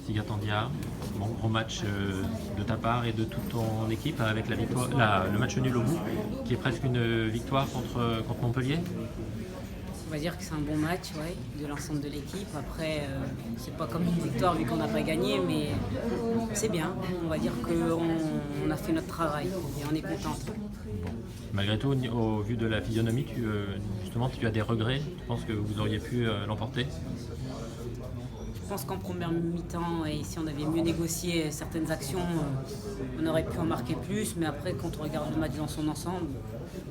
Sigatandia, bon, gros match de ta part et de toute ton équipe avec la victoire, le match nul au bout, qui est presque une victoire contre Montpellier. On va dire que c'est un bon match, ouais, de l'ensemble de l'équipe. Après, c'est pas comme une victoire vu qu'on n'a pas gagné, mais c'est bien. On va dire qu'on a fait notre travail et on est content. Malgré tout, au vu de la physionomie, justement, tu as des regrets. Tu penses que vous auriez pu l'emporter? Je pense qu'en première mi-temps, et si on avait mieux négocié certaines actions, on aurait pu en marquer plus. Mais après, quand on regarde le match dans son ensemble,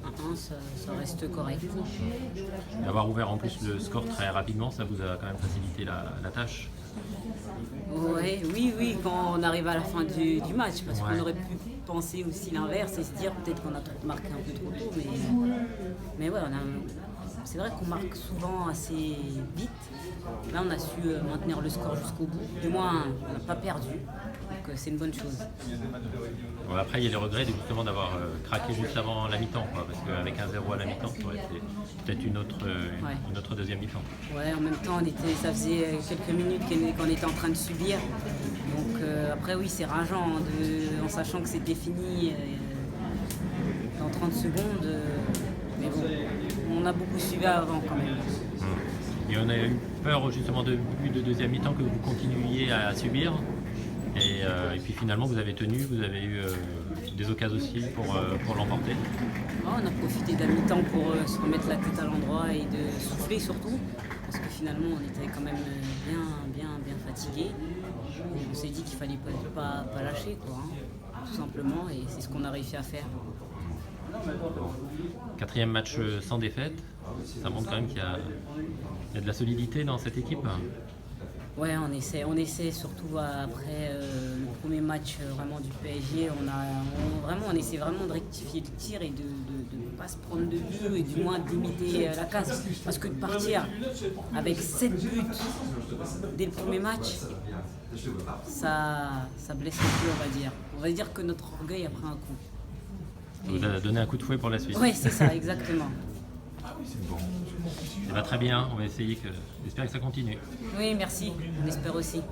1-1, ça reste correct. D'avoir ouvert en plus le score très rapidement, ça vous a quand même facilité la tâche. Ouais, oui, quand on arrive à la fin du match, parce Ouais. qu'on aurait pu penser aussi l'inverse et se dire peut-être qu'on a marqué un peu trop tôt, mais ouais, c'est vrai qu'on marque souvent assez vite. Là, on a su maintenir le score jusqu'au bout. Du moins, on n'a pas perdu, donc c'est une bonne chose. Bon, après, il y a les regrets justement d'avoir craqué juste avant la mi-temps, quoi, parce qu'avec un 0 à la mi-temps, ça aurait été peut-être une autre deuxième mi-temps. Ouais, en même temps, ça faisait quelques minutes qu'on était en train de subir. Donc après, oui, c'est rageant, en sachant que c'était fini dans 30 secondes. Mais bon, on a beaucoup suivi avant quand même. Et on a eu peur justement de deuxième mi-temps que vous continuiez à subir. Et puis finalement, vous avez tenu, vous avez eu des occasions aussi pour l'emporter. On a profité d'un mi-temps pour se remettre la tête à l'endroit et de souffler surtout, parce que finalement on était quand même bien fatigués. Et on s'est dit qu'il fallait pas lâcher, quoi, hein, tout simplement, et c'est ce qu'on a réussi à faire. Quatrième match sans défaite, ça montre quand même qu'il y a de la solidité dans cette équipe. Ouais, on essaie surtout après le premier match vraiment du PSG, on essaie vraiment de rectifier le tir et de ne pas se prendre de but et du moins d'imiter la casse. Parce que de partir avec 7 buts dès le premier match, ça blesse un peu, on va dire. On va dire que notre orgueil a pris un coup. Ça vous a donné un coup de fouet pour la suite. Oui, c'est ça, exactement. Bon. Ça va très bien, on va essayer j'espère que ça continue. Oui, merci, on espère aussi.